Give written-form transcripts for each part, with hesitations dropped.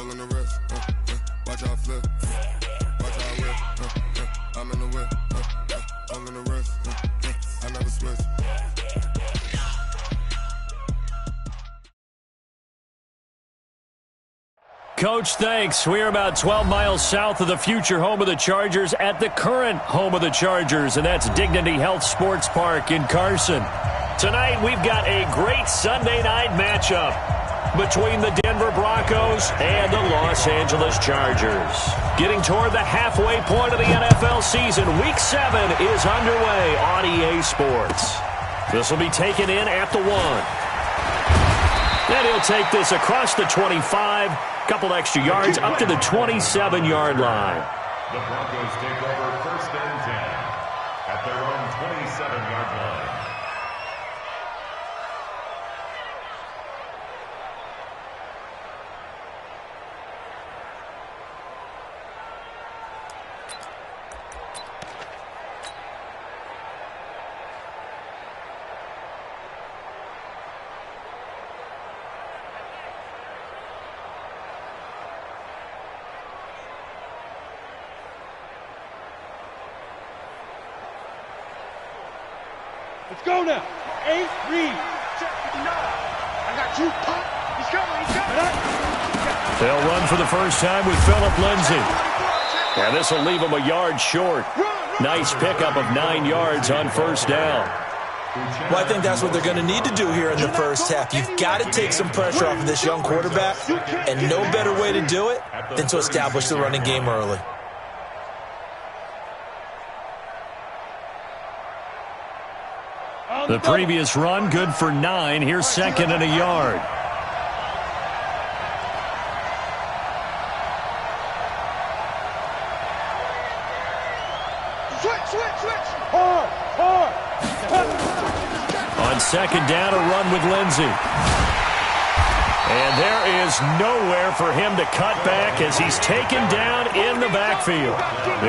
all in the rest. Watch how I flip. Watch how I whip. I'm in the whip. All in the rest. I never switch. Coach, thanks. We are about 12 miles south of the future home of the Chargers at the current home of the Chargers, and that's Dignity Health Sports Park in Carson. Tonight, we've got a great Sunday night matchup between the Denver Broncos and the Los Angeles Chargers. Getting toward the halfway point of the NFL season, Week 7 is underway on EA Sports. This will be taken in at the 1. And he'll take this across the 25, couple extra yards up to the 27-yard line. The Broncos take over 1st and 10 at their own 27-yard line. Let's go now. 8, read. Check 59. I got you. Pump. He's coming. He's coming. They'll run for the first time with Phillip Lindsay. And this will leave him a yard short. Nice pickup of 9 yards on 1st down. Well, I think that's what they're going to need to do here in the first half. You've got to take some pressure off of this young quarterback, and no better way to do it than to establish the running game early. The previous run, good for 9. Here's 2nd and a yard. Switch. Hard. On 2nd down, a run with Lindsay. And there is nowhere for him to cut back as he's taken down in the backfield.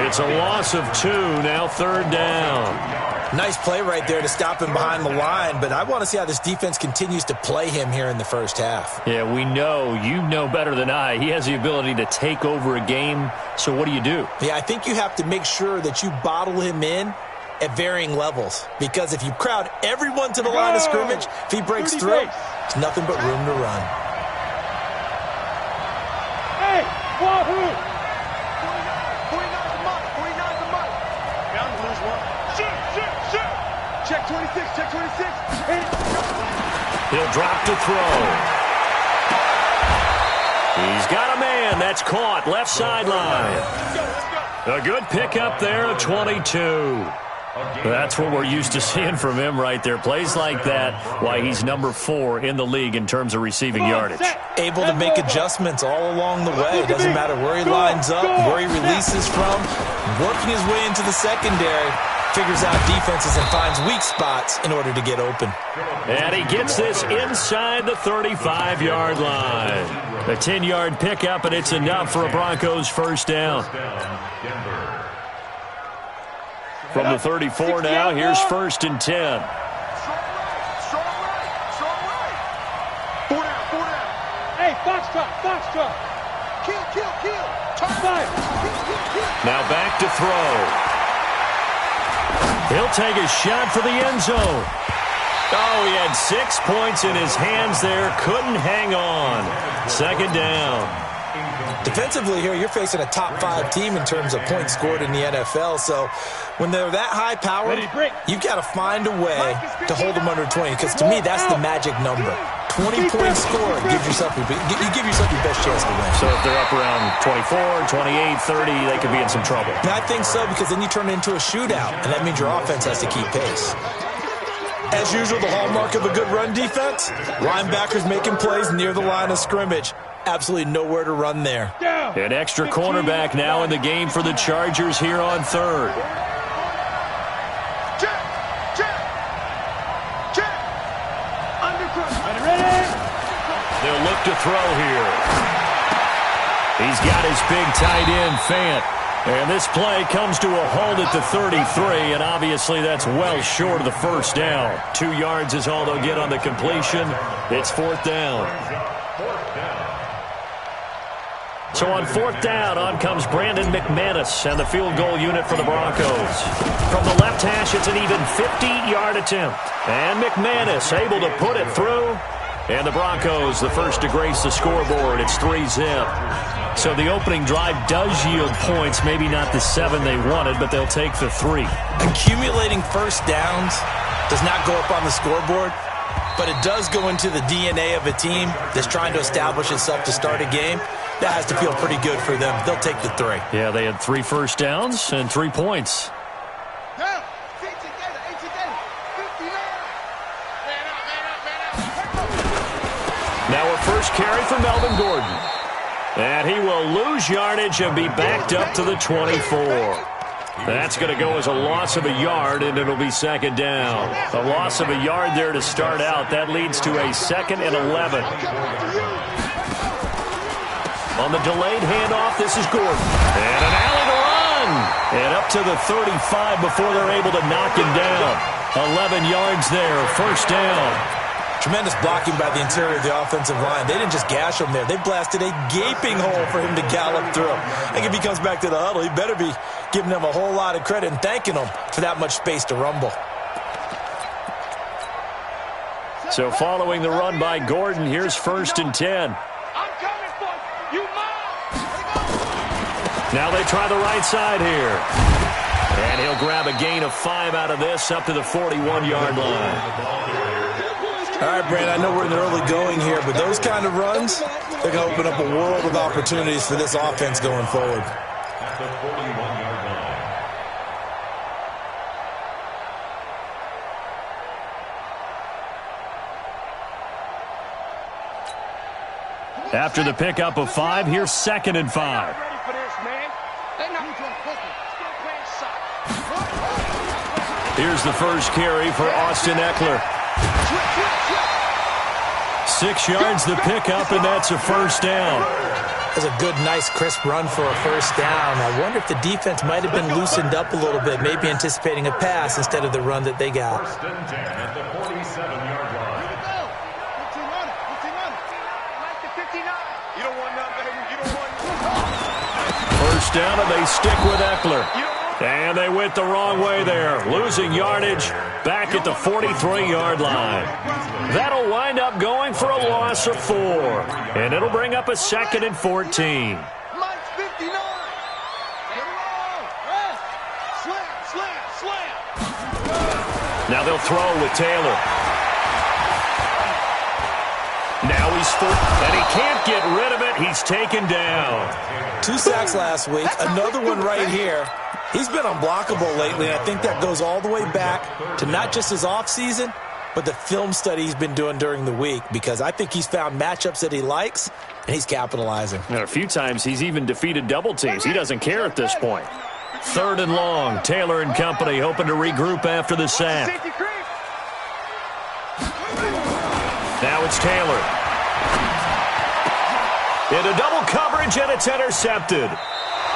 It's a loss of 2, now 3rd down. Nice play right there to stop him behind the line, but I want to see how this defense continues to play him here in the first half. Yeah, we know. You know better than I. He has the ability to take over a game, so what do you do? Yeah, I think you have to make sure that you bottle him in at varying levels, because if you crowd everyone to the line of scrimmage, if he breaks through, there's nothing but room to run. Hey, Wahoo! 49's the mark. Down to lose 1. Shoot. Check 26. He'll drop to throw. He's got a man. That's caught. Left sideline. A good pickup there of 22. That's what we're used to seeing from him right there. Plays like that, why he's number 4 in the league in terms of receiving yardage. Able to make adjustments all along the way. It doesn't matter where he lines up, where he releases from. Working his way into the secondary. Figures out defenses and finds weak spots in order to get open. And he gets this inside the 35-yard line. A 10-yard pickup, and it's enough for a Broncos 1st down. From the 34 now, here's 1st and 10. Strong right. 4 down. Hey, Foxtrot. Kill. Top 5. Now back to throw. He'll take a shot for the end zone. Oh, he had 6 points in his hands there. Couldn't hang on. 2nd down. Defensively here, you're facing a top 5 team in terms of points scored in the NFL. So when they're that high-powered, you've got to find a way to hold them under 20. Because to me, that's the magic number. 20 points scored, you give yourself your best chance to win. So if they're up around 24, 28, 30, they could be in some trouble. And I think so, because then you turn it into a shootout, and that means your offense has to keep pace. As usual, the hallmark of a good run defense, linebackers making plays near the line of scrimmage. Absolutely nowhere to run there. An extra cornerback now in the game for the Chargers here on 3rd. They'll look to throw here. He's got his big tight end, Fant. And this play comes to a halt at the 33, and obviously that's well short of the 1st down. 2 yards is all they'll get on the completion. It's 4th down. So on 4th down, on comes Brandon McManus and the field goal unit for the Broncos. From the left hash, it's an even 50-yard attempt. And McManus able to put it through. And the Broncos, the first to grace the scoreboard. It's 3-zip. So the opening drive does yield points. Maybe not the 7 they wanted, but they'll take the 3. Accumulating first downs does not go up on the scoreboard, but it does go into the DNA of a team that's trying to establish itself to start a game. That has to feel pretty good for them. They'll take the 3. Yeah, they had 3 first downs and 3 points. Now a first carry for Melvin Gordon. And he will lose yardage and be backed up to the 24. That's going to go as a loss of a yard, and it'll be 2nd down. A loss of a yard there to start out. That leads to a 2nd and 11. On the delayed handoff, this is Gordon. And an alley to run. And up to the 35 before they're able to knock him down. 11 yards there, first down. Tremendous blocking by the interior of the offensive line. They didn't just gash him there. They blasted a gaping hole for him to gallop through. I think if he comes back to the huddle, he better be giving them a whole lot of credit and thanking them for that much space to rumble. So following the run by Gordon, here's 1st and 10. Now they try the right side here. And he'll grab a gain of 5 out of this up to the 41-yard line. All right, Brand, I know we're in the early going here, but those kind of runs, they're going to open up a world of opportunities for this offense going forward. At the 41-yard line. After the pickup of 5, here's 2nd and 5. Here's the first carry for Austin Eckler. 6 yards the pickup, and that's a first down. That's a good, nice, crisp run for a first down. I wonder if the defense might have been loosened up a little bit, maybe anticipating a pass instead of the run that they got. 1st and 10 at the 47-yard line. First down, and they stick with Eckler. And they went the wrong way there, losing yardage back at the 43-yard line. That'll wind up going for a loss of 4. And it'll bring up a 2nd and 14. Now they'll throw with Taylor. Now he's full, and he can't get rid of it. He's taken down. 2 sacks last week, another one right here. He's been unblockable lately, and I think that goes all the way back to not just his offseason, but the film study he's been doing during the week, because I think he's found matchups that he likes, and he's capitalizing. And a few times he's even defeated double teams. He doesn't care at this point. 3rd and long. Taylor and company hoping to regroup after the sack. Now it's Taylor. Into double coverage, and it's intercepted.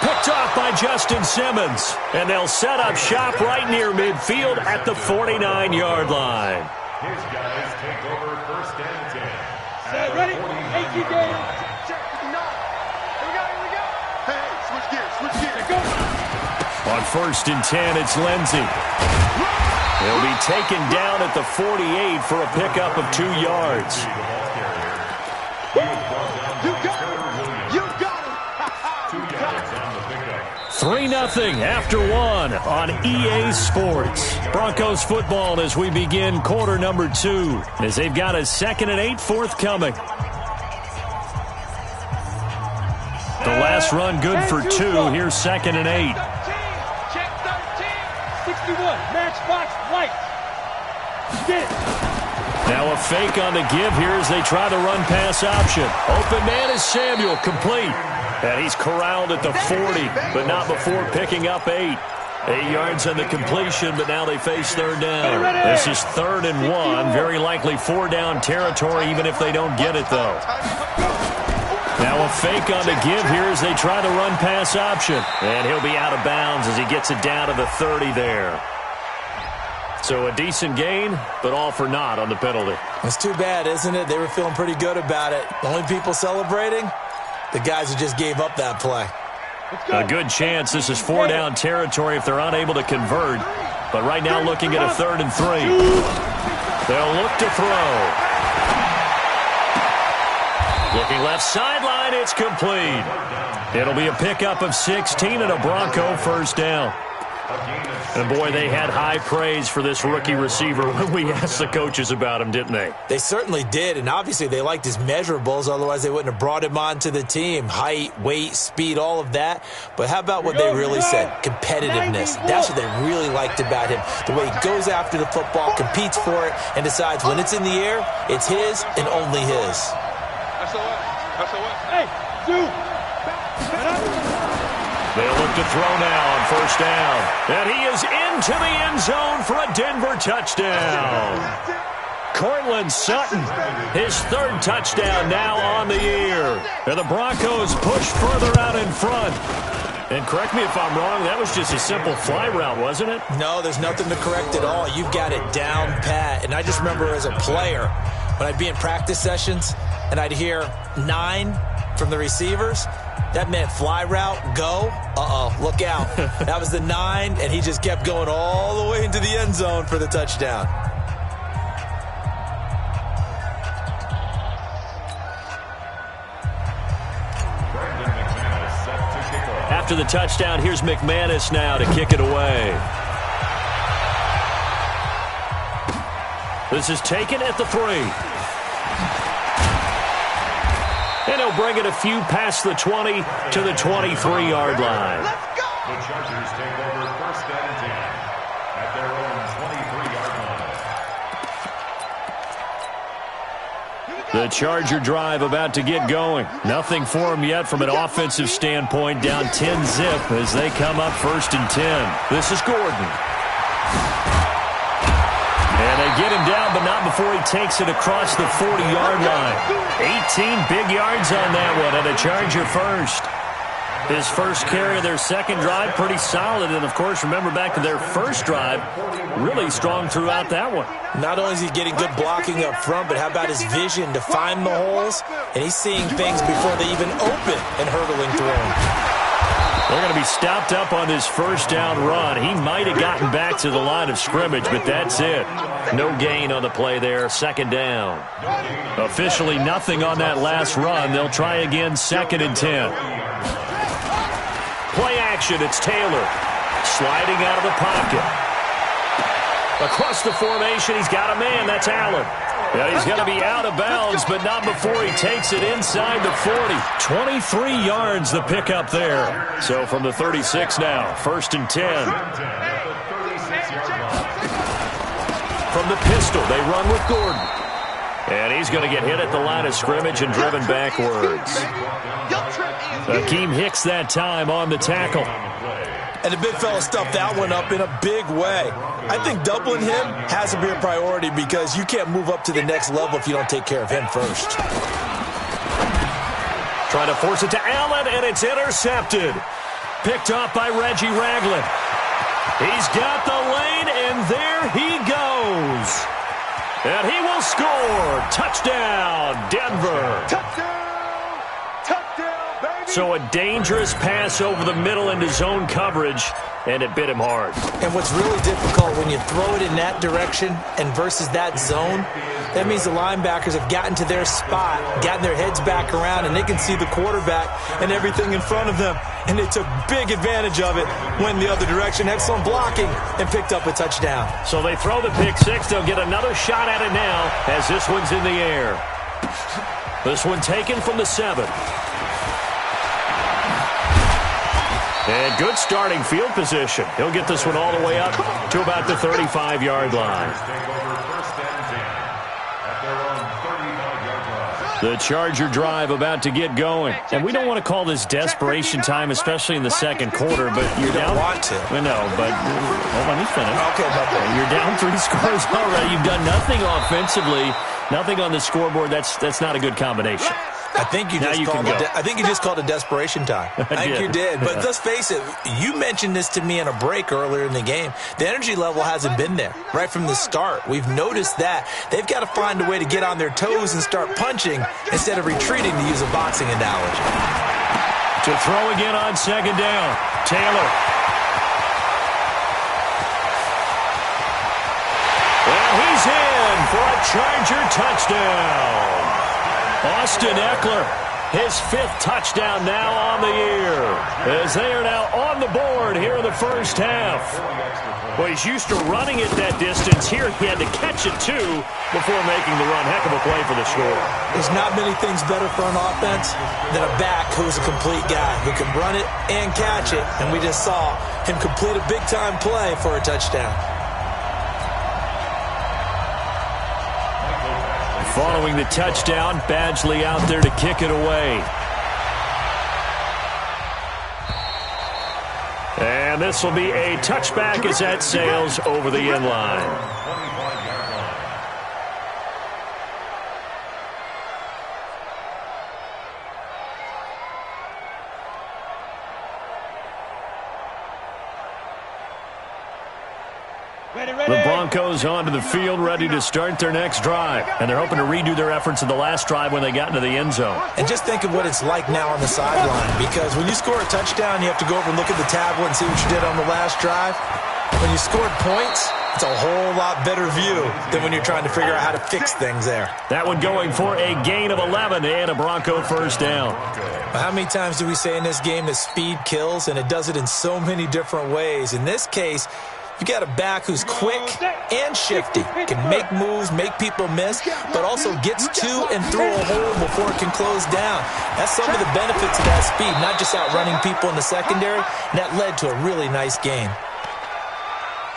Picked off by Justin Simmons. And they'll set up shop right near midfield at the 49-yard line. His guys take over 1st and 10. Set, ready? 18 games. Check 9. Here we go. Hey, switch gears. Go. On 1st and 10, it's Lindsey. He'll be taken down at the 48 for a pickup of 2 yards. You got him. 2 yards on the pickup. 3-0 after 1 on EA Sports. Broncos football as we begin quarter number 2, as they've got a 2nd and 8 forthcoming. The last run good for 2. Here's 2nd and 8. Check 13. 61. Matchbox lights. Get it. Now a fake on the give here as they try the run pass option. Open man is Samuel, complete. And he's corralled at the 40, but not before picking up 8. 8 yards on the completion, but now they face 3rd down. This is 3rd and 1. Very likely 4-down territory, even if they don't get it, though. Now a fake on the give here as they try the run pass option. And he'll be out of bounds as he gets it down to the 30 there. So a decent gain, but all for naught on the penalty. It's too bad, isn't it? They were feeling pretty good about it. The only people celebrating, The guys who just gave up that play. A good chance this is 4-down territory if they're unable to convert. But right now looking at a 3rd and 3. They'll look to throw. Looking left sideline, it's complete. It'll be a pickup of 16 and a Bronco first down. And, boy, they had high praise for this rookie receiver when we asked the coaches about him, didn't they? They certainly did, and obviously they liked his measurables. Otherwise, they wouldn't have brought him onto the team. Height, weight, speed, all of that. But how about what they really said? Competitiveness. That's what they really liked about him. The way he goes after the football, competes for it, and decides when it's in the air, it's his and only his. Hey, dude. They'll look to throw now on first down. And he is into the end zone for a Denver touchdown. Courtland Sutton, his 3rd touchdown now on the year. And the Broncos push further out in front. And correct me if I'm wrong, that was just a simple fly route, wasn't it? No, there's nothing to correct at all. You've got it down pat. And I just remember as a player, when I'd be in practice sessions and I'd hear 9 from the receivers, that meant fly route, go. Look out. That was the 9, and he just kept going all the way into the end zone for the touchdown. After the touchdown, here's McManus now to kick it away. This is taken at the 3. And he'll bring it a few past the 20 to the 23-yard line. The Chargers take over 1st and 10 at their own 23-yard line. The Charger drive about to get going. Nothing for them yet from an offensive standpoint. Down 10-zip as they come up 1st and 10. This is Gordon. And they get him down, but not before he takes it across the 40-yard line. 18 big yards on that one, and a Charger first. His first carry of their second drive, pretty solid. And, of course, remember back to their first drive, really strong throughout that one. Not only is he getting good blocking up front, but how about his vision to find the holes? And he's seeing things before they even open and hurtling through them. They're going to be stopped up on this first down run. He might have gotten back to the line of scrimmage, but that's it. No gain on the play there, 2nd down. Officially nothing on that last run. They'll try again, 2nd and 10. Play action, it's Taylor. Sliding out of the pocket. Across the formation, he's got a man, that's Allen. Yeah, he's going to be out of bounds, but not before he takes it inside the 40. 23 yards the pickup there. So from the 36 now, 1st and 10. From the pistol, they run with Gordon. And he's going to get hit at the line of scrimmage and driven backwards. Akeem Hicks that time on the tackle. And the big fella stuffed that one up in a big way. I think doubling him has to be a priority because you can't move up to the next level if you don't take care of him first. Trying to force it to Allen, and it's intercepted. Picked off by Reggie Ragland. He's got the lane, and there he goes. And he will score. Touchdown, Denver. Touchdown, baby. So a dangerous pass over the middle into zone coverage, and it bit him hard. And what's really difficult when you throw it in that direction and versus that zone, that means the linebackers have gotten to their spot, gotten their heads back around, and they can see the quarterback and everything in front of them. And they took big advantage of it, went the other direction, excellent blocking, and picked up a touchdown. So they throw the pick six. They'll get another shot at it now as this one's in the air. This one taken from the 7. And good starting field position. He'll get this one all the way up to about the 35-yard line. The Charger drive about to get going. And we don't want to call this desperation time, especially in the second quarter, but you're down. You don't want to. No, but hold on, let me finish. Okay, you're down 3 scores already. You've done nothing offensively, nothing on the scoreboard. That's not a good combination. I think you just called it desperation time. I think you did. But let's face it, you mentioned this to me in a break earlier in the game. The energy level hasn't been there right from the start. We've noticed that. They've got to find a way to get on their toes and start punching instead of retreating, to use a boxing analogy. To throw again on second down. Taylor. And he's in for a Charger touchdown. Austin Eckler, his 5th touchdown now on the year, as they are now on the board here in the first half. Well, he's used to running it that distance. Here he had to catch it, too, before making the run. Heck of a play for the score. There's not many things better for an offense than a back who's a complete guy, who can run it and catch it. And we just saw him complete a big-time play for a touchdown. Following the touchdown, Badgley out there to kick it away. And this will be a touchback as that sails over the end line. The Broncos onto the field, ready to start their next drive. And they're hoping to redo their efforts in the last drive when they got into the end zone. And just think of what it's like now on the sideline. Because when you score a touchdown, you have to go over and look at the tablet and see what you did on the last drive. When you scored points, it's a whole lot better view than when you're trying to figure out how to fix things there. That one going for a gain of 11 and a Bronco first down. Well, how many times do we say in this game that speed kills? And it does it in so many different ways. In this case, you got a back who's quick and shifty, can make moves, make people miss, but also gets to and through a hole before it can close down. That's some of the benefits of that speed, not just outrunning people in the secondary, and that led to a really nice game.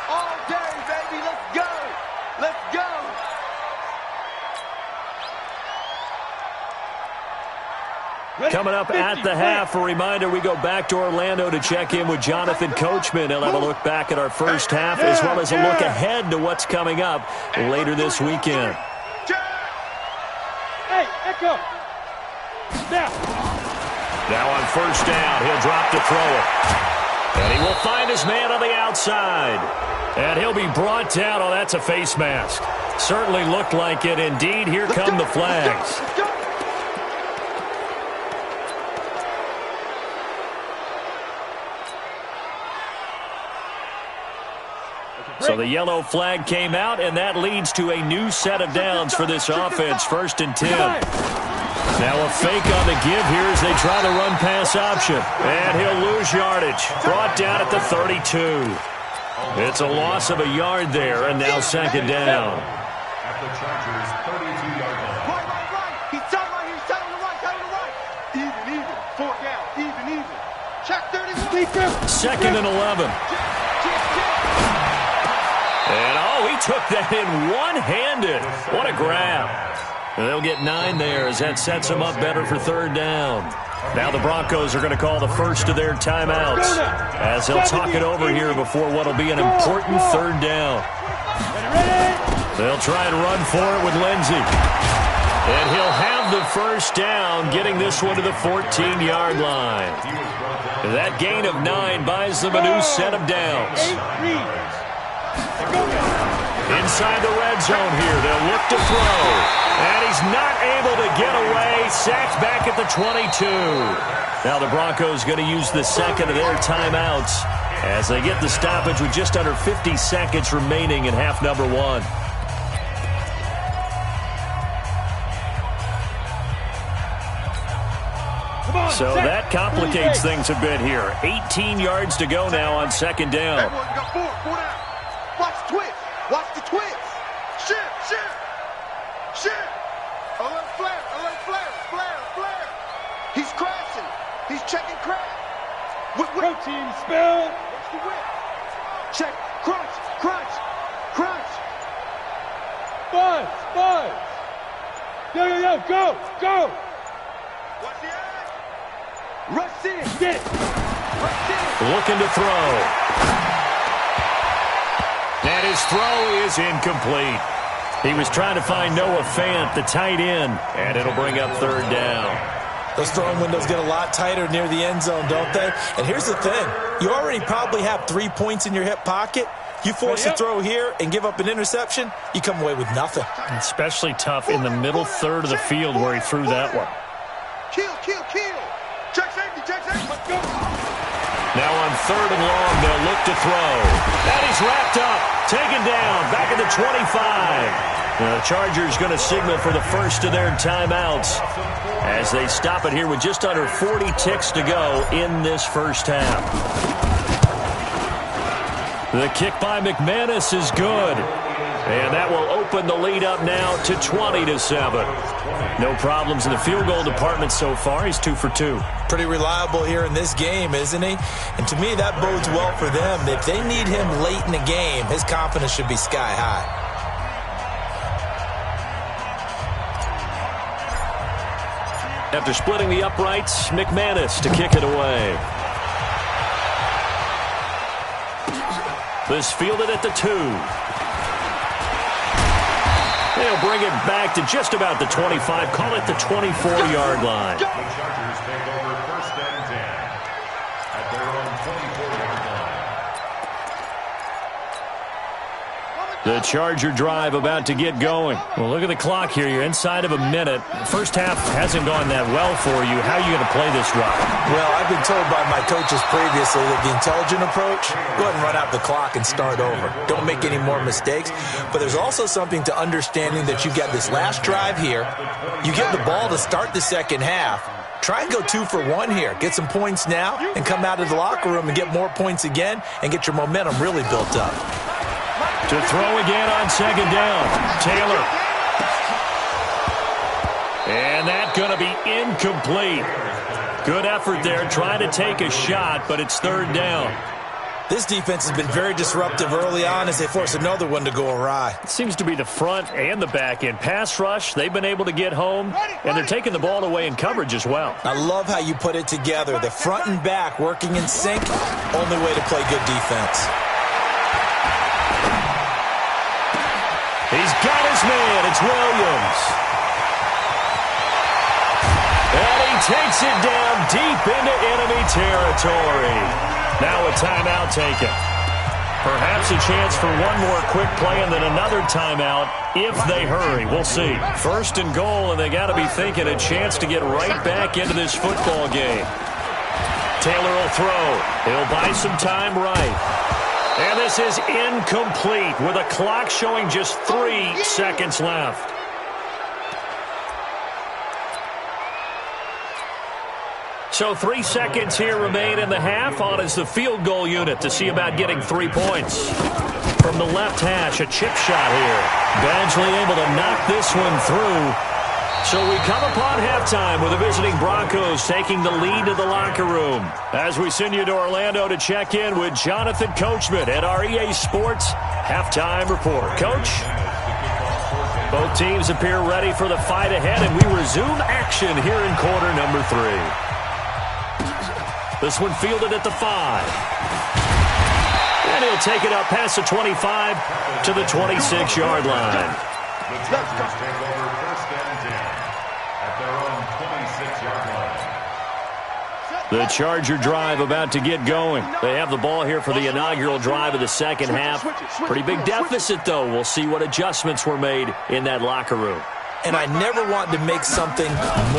All day, baby, let's go! Let's go! Coming up at the half, a reminder, we go back to Orlando to check in with Jonathan Coachman. He'll have a look back at our first half as well as a look ahead to what's coming up later this weekend. Hey, Echo! Now on first down, he'll drop to throw it. And he will find his man on the outside. And he'll be brought down. Oh, that's a face mask. Certainly looked like it. Indeed, here come the flags. So the yellow flag came out, and that leads to a new set of downs for this offense. 1st and 10. Now a fake on the give here as they try the run-pass option. And he'll lose yardage. Brought down at the 32. It's a loss of a yard there, and now 2nd down. At the Chargers' 32-yard line. Right. He's down right here. He's down on the right. Even. 4th down. Even. Check 30. 2nd and 11. And, he took that in one-handed. What a grab. They'll get 9 there as that sets them up better for 3rd down. Now the Broncos are going to call the first of their timeouts as they'll talk it over here before what will be an important 3rd down. They'll try and run for it with Lindsey. And he'll have the first down, getting this one to the 14-yard line. That gain of 9 buys them a new set of downs. Inside the red zone here, they'll look to throw. And he's not able to get away. Sacked back at the 22. Now the Broncos going to use the second of their timeouts as they get the stoppage with just under 50 seconds remaining in half number 1. So that complicates things a bit here. 18 yards to go now on 2nd down. Everyone got 4 down. Watch the twist. Watch the twist. Shift. Alert flare. He's crashing. He's checking crash. Protein spill. Watch the whip. Check. Crunch. Buzz. Yo, go. Watch the eye. Rush in. Get it. Looking to throw. And his throw is incomplete. He was trying to find Noah Fant, the tight end, and it'll bring up 3rd down. Those throwing windows get a lot tighter near the end zone, don't they? And here's the thing. You already probably have 3 points in your hip pocket. You force a throw here and give up an interception, you come away with nothing. Especially tough in the middle third of the field where he threw that one. Kill. Check safety. Now on 3rd and long, they'll look to throw. And he's wrapped up, taken down, back at the 25. The Chargers going to signal for the first of their timeouts as they stop it here with just under 40 ticks to go in this first half. The kick by McManus is good. And that will open the lead up now to 20-7. No problems in the field goal department so far. He's 2 for 2. Pretty reliable here in this game, isn't he? And to me, that bodes well for them. If they need him late in the game, his confidence should be sky high. After splitting the uprights, McManus to kick it away. This fielded at the 2. They'll bring it back to just about the 25. Call it the 24-yard line. The Chargers take over 1st and 10 at their own 24-yard line. The Charger drive about to get going. Well, look at the clock here. You're inside of a minute. First half hasn't gone that well for you. How are you going to play this drive? Well, I've been told by my coaches previously that the intelligent approach, go ahead and run out the clock and start over. Don't make any more mistakes. But there's also something to understanding that you got this last drive here. You get the ball to start the second half. Try and go 2 for 1 here. Get some points now and come out of the locker room and get more points again and get your momentum really built up. To throw again on 2nd down. Taylor. And that's going to be incomplete. Good effort there trying to take a shot, but it's 3rd down. This defense has been very disruptive early on as they force another one to go awry. It seems to be the front and the back end. Pass rush, they've been able to get home, and they're taking the ball away in coverage as well. I love how you put it together. The front and back working in sync, only way to play good defense. He's got his man. It's Williams. And he takes it down deep into enemy territory. Now a timeout taken. Perhaps a chance for one more quick play and then another timeout if they hurry. We'll see. 1st and goal, and they got to be thinking a chance to get right back into this football game. Taylor will throw. He'll buy some time right. And this is incomplete with a clock showing just 3 seconds left. So 3 seconds here remain in the half. On is the field goal unit to see about getting 3 points. From the left hash, a chip shot here. Badgley able to knock this one through. So we come upon halftime with the visiting Broncos taking the lead to the locker room. As we send you to Orlando to check in with Jonathan Coachman at our EA Sports Halftime Report. Coach? Both teams appear ready for the fight ahead, and we resume action here in quarter number 3. This one fielded at the 5. And he'll take it up past the 25 to the 26-yard line. The Chargers take over 1st and 10 at their own 26-yard line. The Charger drive about to get going. They have the ball here for the inaugural drive of the second half. Pretty big deficit, though. We'll see what adjustments were made in that locker room. And I never want to make something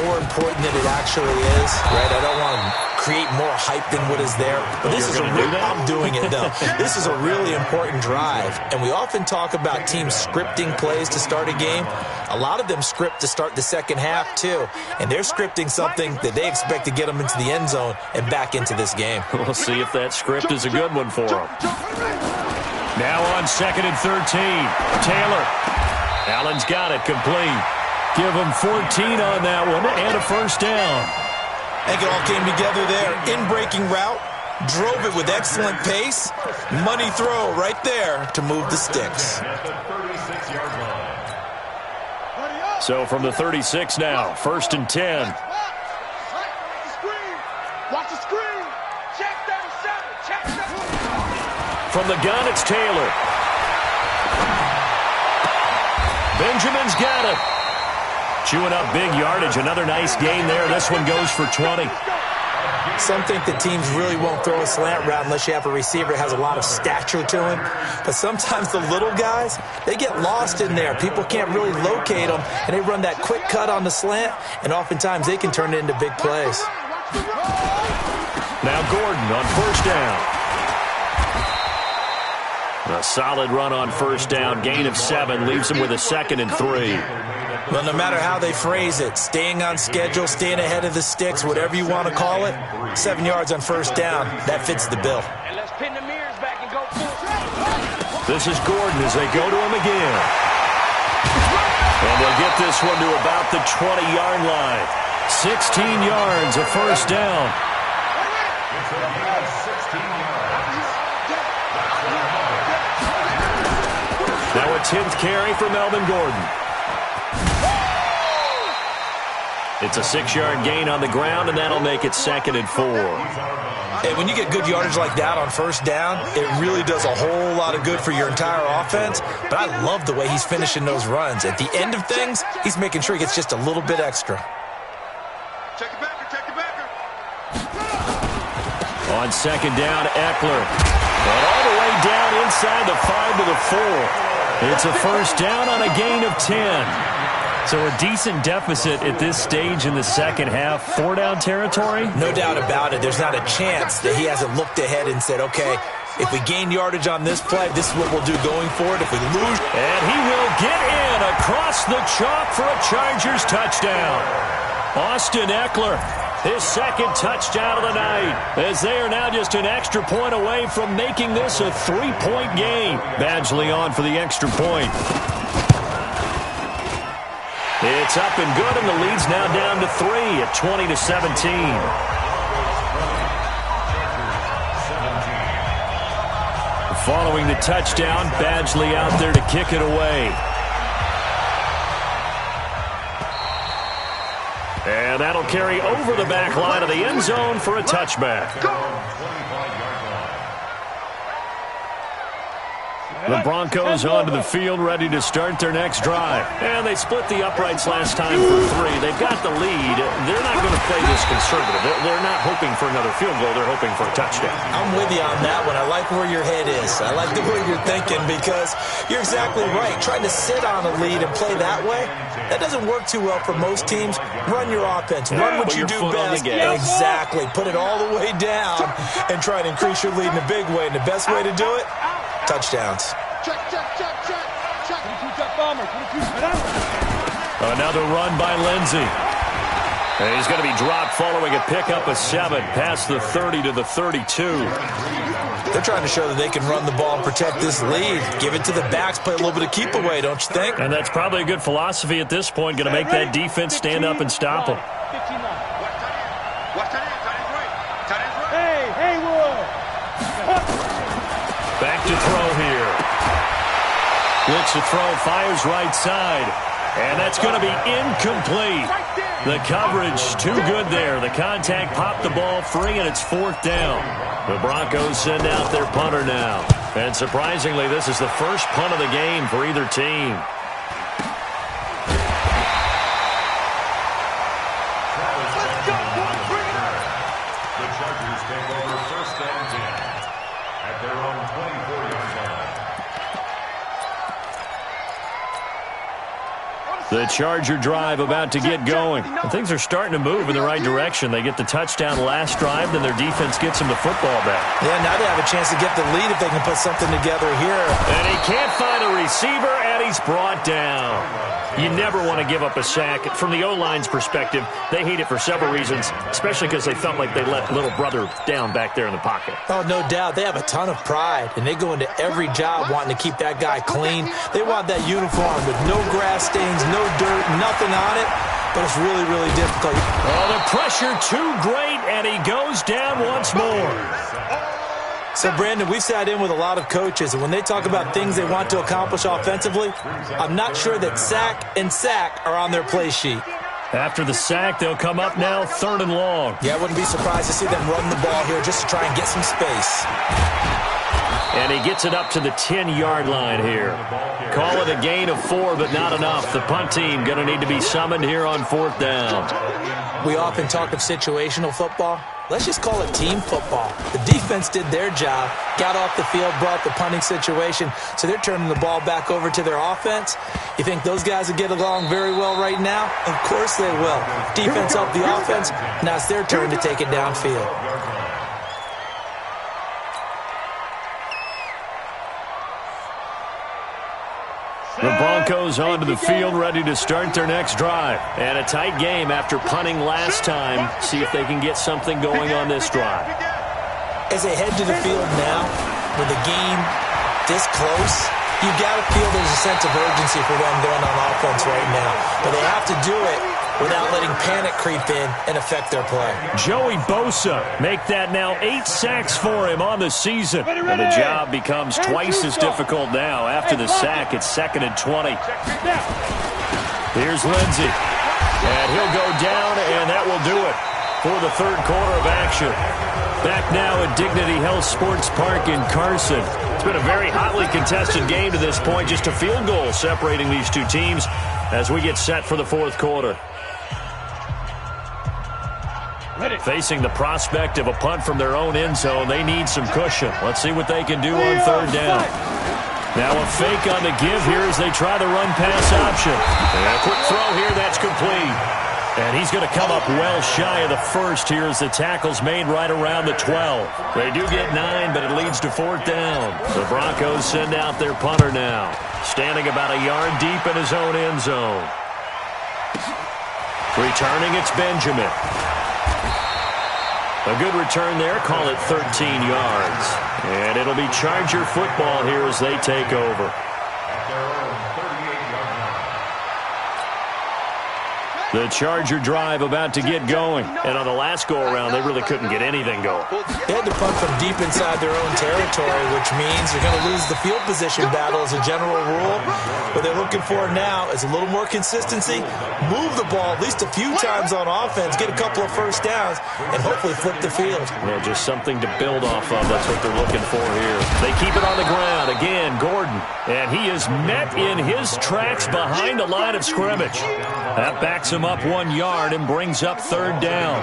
more important than it actually is, right? I don't want to create more hype than what is there. But this is I'm doing it, though. This is a really important drive. And we often talk about teams scripting plays to start a game. A lot of them script to start the second half, too. And they're scripting something that they expect to get them into the end zone and back into this game. We'll see if that script is a good one for them. Now on 2nd and 13. Taylor. Allen's got it complete. Give him 14 on that one and a 1st down. I think it all came together there. In-breaking route, drove it with excellent pace. Money throw right there to move the sticks. So from the 36 now, 1st and 10. Watch the screen. Check 37. Check 37. From the gun, it's Taylor. Benjamin's got it. Chewing up big yardage. Another nice gain there. This one goes for 20. Some think that teams really won't throw a slant route unless you have a receiver that has a lot of stature to him. But sometimes the little guys, they get lost in there. People can't really locate them, and they run that quick cut on the slant, and oftentimes they can turn it into big plays. Now Gordon on first down. A solid run on first down. Gain of 7 leaves him with a 2nd and 3. Well, no matter how they phrase it, staying on schedule, staying ahead of the sticks, whatever you want to call it, 7 yards on first down, that fits the bill. And let's pin the mirrors back and go full. This is Gordon as they go to him again. And they'll get this one to about the 20-yard line. 16 yards, a first down. Now a 10th carry for Melvin Gordon. It's a 6-yard gain on the ground, and that'll make it 2nd and 4. Hey, when you get good yardage like that on first down, it really does a whole lot of good for your entire offense. But I love the way he's finishing those runs. At the end of things, he's making sure he gets just a little bit extra. Check it backer, check it backer. On 2nd down, Eckler. But all the way down inside the 5 to the 4. It's a first down on a gain of 10. So a decent deficit at this stage in the second half. 4-down territory? No doubt about it. There's not a chance that he hasn't looked ahead and said, okay, if we gain yardage on this play, this is what we'll do going forward. If we lose... And he will get in across the chalk for a Chargers touchdown. Austin Eckler, his 2nd touchdown of the night, as they are now just an extra point away from making this a 3-point game. Badgley on for the extra point. It's up and good, and the lead's now down to 3 at 20-17. Following the touchdown, Badgley out there to kick it away. And that'll carry over the back line of the end zone for a touchback. The Broncos onto the field, ready to start their next drive. And they split the uprights last time for 3. They've got the lead. They're not going to play this conservative. They're not hoping for another field goal. They're hoping for a touchdown. I'm with you on that one. I like where your head is. I like the way you're thinking because you're exactly right. Trying to sit on a lead and play that way, that doesn't work too well for most teams. Run your offense. Run what you do best. Exactly. Put it all the way down and try to increase your lead in a big way. And the best way to do it? Touchdowns. Check, check, check, check, check. 22 check bomber. 22. Another run by Lindsey. And he's going to be dropped following a pickup of 7 past the 30 to the 32. They're trying to show that they can run the ball and protect this lead. Give it to the backs, play a little bit of keep away, don't you think? And that's probably a good philosophy at this point. Going to make that defense stand up and stop them. Hey, Haywood. Back to throw here. Blitz to throw, fires right side. And that's going to be incomplete. The coverage too good there. The contact popped the ball free, and it's 4th down. The Broncos send out their punter now. And surprisingly, this is the first punt of the game for either team. The Chargers take over 1st and 10 at their own 24-yard line. The Charger drive about to get going. And things are starting to move in the right direction. They get the touchdown last drive, then their defense gets them the football back. Yeah, now they have a chance to get the lead if they can put something together here. And he can't find a receiver, and he's brought down. You never want to give up a sack. From the O-line's perspective, they hate it for several reasons, especially because they felt like they let little brother down back there in the pocket. Oh, no doubt. They have a ton of pride, and they go into every job wanting to keep that guy clean. They want that uniform with no grass stains, no dirt, nothing on it, but it's really, really difficult. Oh, the pressure too great, and he goes down once more. So, Brandon, we've sat in with a lot of coaches, and when they talk about things they want to accomplish offensively, I'm not sure that sack and sack are on their play sheet. After the sack, they'll come up now 3rd and long. Yeah, I wouldn't be surprised to see them run the ball here just to try and get some space. And he gets it up to the 10-yard line here. Call it a gain of 4, but not enough. The punt team going to need to be summoned here on 4th down. We often talk of situational football. Let's just call it team football. The defense did their job, got off the field, brought the punting situation, so they're turning the ball back over to their offense. You think those guys will get along very well right now? Of course they will. Defense helped the offense. Now it's their turn to take it downfield. The Broncos onto the field, ready to start their next drive. And a tight game after punting last time. See if they can get something going on this drive. As they head to the field now, with the game this close, you've got to feel there's a sense of urgency for them going on offense right now. But they have to do it without letting panic creep in and affect their play. Joey Bosa make that now 8 sacks for him on the season. And the job becomes twice as difficult now. After the sack, it's 2nd and 20. Here's Lindsey. And he'll go down, and that will do it for the third quarter of action. Back now at Dignity Health Sports Park in Carson. It's been a very hotly contested game to this point. Just a field goal separating these two teams as we get set for the fourth quarter. Facing the prospect of a punt from their own end zone, they need some cushion. Let's see what they can do on third down. Now a fake on the give here as they try the run-pass option. And a quick throw here, that's complete. And he's going to come up well shy of the first here as the tackle's made right around the 12. They do get 9, but it leads to fourth down. The Broncos send out their punter now, standing about a yard deep in his own end zone. Returning, it's Benjamin. A good return there, call it 13 yards. And it'll be Charger football here as they take over. The Charger drive about to get going. And on the last go-around, they really couldn't get anything going. They had to punt from deep inside their own territory, which means they're going to lose the field position battle as a general rule. What they're looking for now is a little more consistency, move the ball at least a few times on offense, get a couple of first downs, and hopefully flip the field. Yeah, just something to build off of. That's what they're looking for here. They keep it on the ground. Again, Gordon. And he is met in his tracks behind the line of scrimmage. That backs him up 1 yard and brings up third down.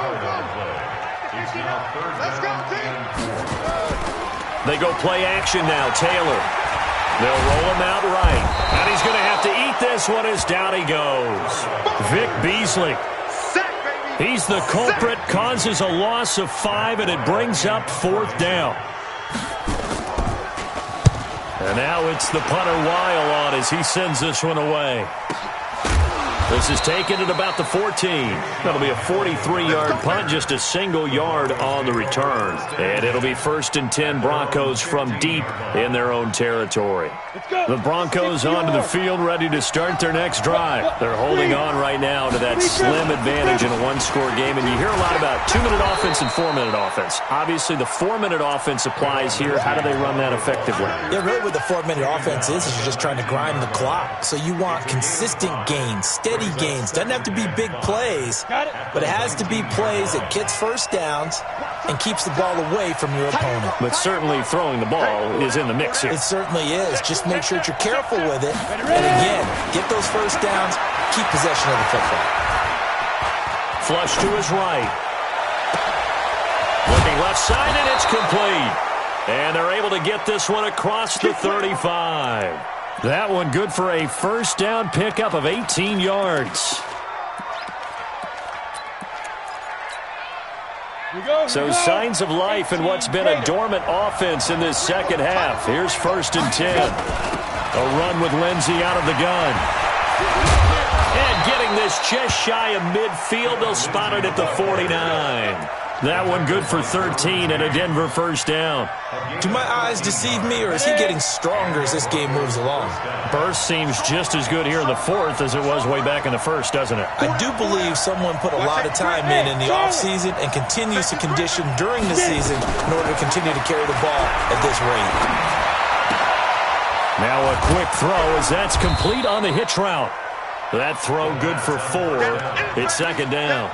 They go play action now. Taylor. They'll roll him out right. And he's going to have to eat this one as down he goes. Vic Beasley. He's the culprit, causes a loss of 5, and it brings up fourth down. And now it's the punter Weil on as he sends this one away. This is taken at about the 14. That'll be a 43-yard punt, just a single yard on the return. And it'll be 1st and 10 Broncos from deep in their own territory. The Broncos onto the field, ready to start their next drive. They're holding on right now to that slim advantage in a one-score game. And you hear a lot about 2-minute offense and 4-minute offense. Obviously, the 4-minute offense applies here. How do they run that effectively? Yeah, really what the 4-minute offense is you're just trying to grind the clock. So you want consistent gains, steady gains. Doesn't have to be big plays, but it has to be plays that gets first downs and keeps the ball away from your opponent. But certainly throwing the ball is in the mix here. It certainly is. Just make sure that you're careful with it. And again, get those first downs, keep possession of the football. Flush to his right. Looking left side, and it's complete. And they're able to get this one across the 35. That one good for a first down pickup of 18 yards. So signs of life in what's been a dormant offense in this second half. Here's 1st and 10. A run with Lindsey out of the gun. And getting this just shy of midfield, they'll spot it at the 49. That one good for 13 and a Denver first down. Do my eyes deceive me, or is he getting stronger as this game moves along? Burst seems just as good here in the fourth as it was way back in the first, doesn't it? I do believe someone put a lot of time in the offseason and continues to condition during the season in order to continue to carry the ball at this rate. Now a quick throw as that's complete on the hitch route. That throw good for 4. It's second down.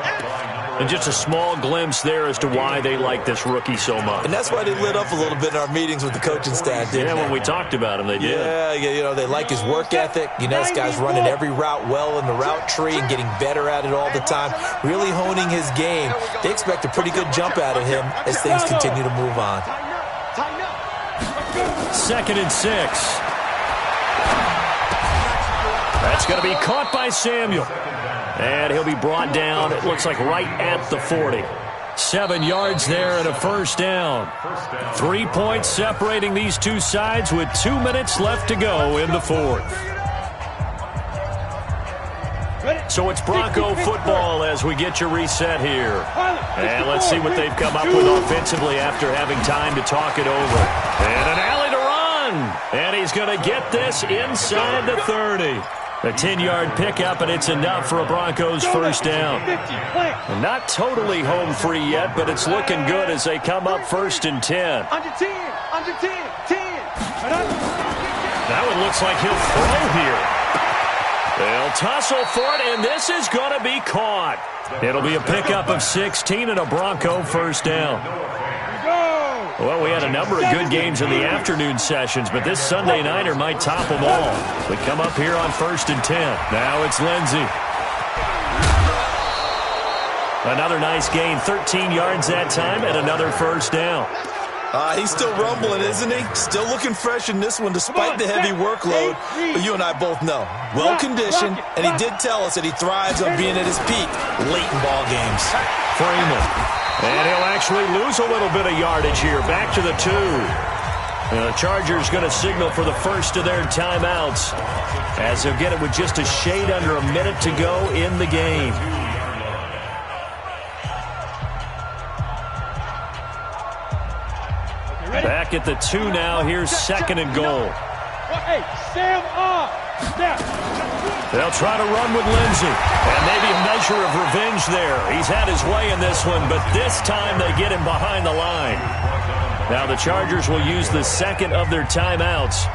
And just a small glimpse there as to why they like this rookie so much. And that's why they lit up a little bit in our meetings with the coaching staff, didn't they? When we talked about him, they did. Yeah, you know, they like his work ethic. You know, this guy's running every route well in the route tree and getting better at it all the time, really honing his game. They expect a pretty good jump out of him as things continue to move on. 2nd and 6. That's going to be caught by Samuel. And he'll be brought down, it looks like right at the 40. 7 yards there and a first down. 3 points separating these two sides with 2 minutes left to go in the fourth. So it's Bronco football as we get you reset here. And let's see what they've come up with offensively after having time to talk it over. And an alley to run. And he's going to get this inside the 30. A 10-yard pickup, and it's enough for a Broncos first down. And not totally home free yet, but it's looking good as they come up 1st and 10. Under 10, 10. That one looks like he'll throw here. They'll tussle for it, and this is going to be caught. It'll be a pickup of 16 and a Bronco first down. Well, we had a number of good games in the afternoon sessions, but this Sunday nighter might top them all. We come up here on 1st and 10. Now it's Lindsey. Another nice gain, 13 yards that time, and another first down. He's still rumbling, isn't he? Still looking fresh in this one despite the heavy workload. But you and I both know, well-conditioned, and he did tell us that he thrives on being at his peak late in ball games. Freeman. And he'll actually lose a little bit of yardage here. Back to the 2. And the Chargers going to signal for the first of their timeouts as they'll get it with just a shade under a minute to go in the game. Back at the 2 now. Here's 2nd and goal. Hey, Sam up. They'll try to run with Lindsey. And maybe a measure of revenge there. He's had his way in this one, but this time they get him behind the line. Now the Chargers will use the 2nd of their timeouts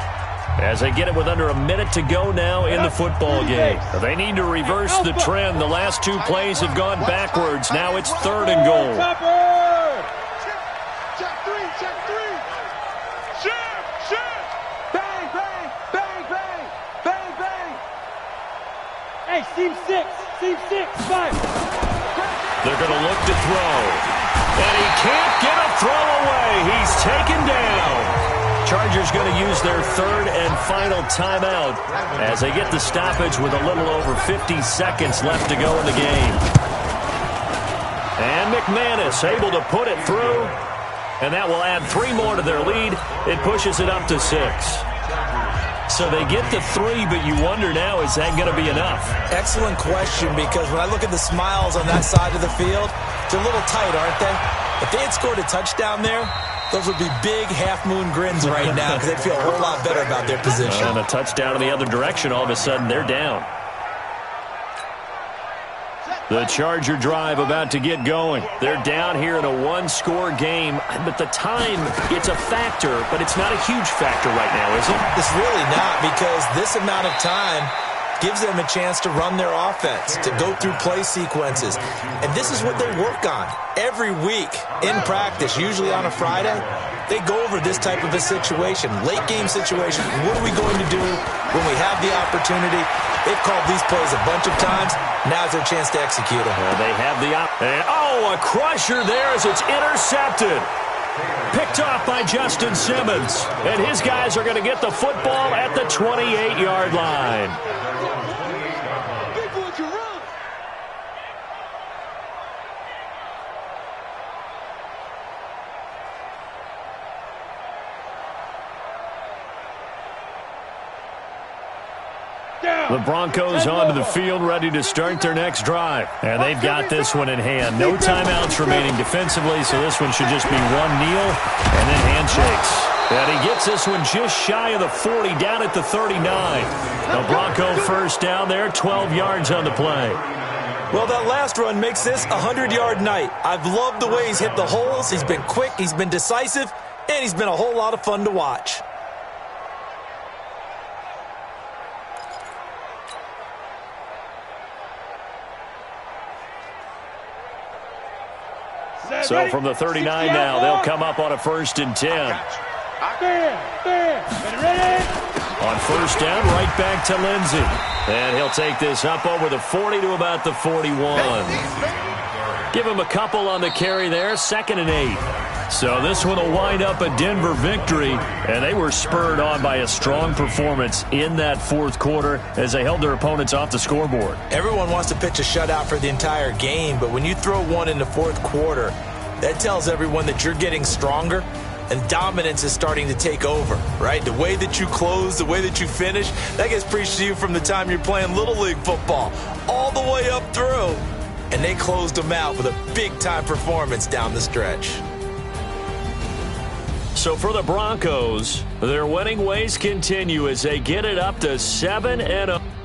as they get it with under a minute to go now in the football game. They need to reverse the trend. The last 2 plays have gone backwards. Now it's 3rd and goal. Check 3. Bang, bang, bang, bang, bang, bang. Hey, seam 6, 5. They're going to look to throw. And he can't get a throw away. He's taken down. Chargers going to use their 3rd and final timeout as they get the stoppage with a little over 50 seconds left to go in the game. And McManus able to put it through. And that will add 3 more to their lead. It pushes it up to 6. So they get the 3, but you wonder now, is that going to be enough? Excellent question, because when I look at the smiles on that side of the field, they're a little tight, aren't they? If they had scored a touchdown there, those would be big half-moon grins right now because they'd feel a whole lot better about their position. And a touchdown in the other direction, all of a sudden they're down. The Charger drive about to get going. They're down here in a 1-score game, but the time, it's a factor, but it's not a huge factor right now, is it? It's really not, because this amount of time gives them a chance to run their offense, to go through play sequences. And this is what they work on every week in practice, usually on a Friday. They go over this type of a situation, late game situation. What are we going to do when we have the opportunity? They've called these plays a bunch of times. Now's their chance to execute them. They have the a crusher there as it's intercepted. Picked off by Justin Simmons. And his guys are going to get the football at the 28-yard line. The Broncos onto the field, ready to start their next drive. And they've got this one in hand. No timeouts remaining defensively, so this one should just be one kneel and then handshakes. And he gets this one just shy of the 40, down at the 39. The Bronco first down there, 12 yards on the play. Well, that last run makes this a 100-yard night. I've loved the way he's hit the holes. He's been quick, he's been decisive, and he's been a whole lot of fun to watch. So from the 39 now, they'll come up on a 1st and 10. On first down, right back to Lindsey. And he'll take this up over the 40 to about the 41. Give him a couple on the carry there, 2nd and 8. So this one will wind up a Denver victory, and they were spurred on by a strong performance in that 4th quarter as they held their opponents off the scoreboard. Everyone wants to pitch a shutout for the entire game, but when you throw one in the 4th quarter, that tells everyone that you're getting stronger, and dominance is starting to take over, right? The way that you close, the way that you finish, that gets preached to you from the time you're playing Little League football all the way up through. And they closed them out with a big-time performance down the stretch. So for the Broncos, their winning ways continue as they get it up to 7-0.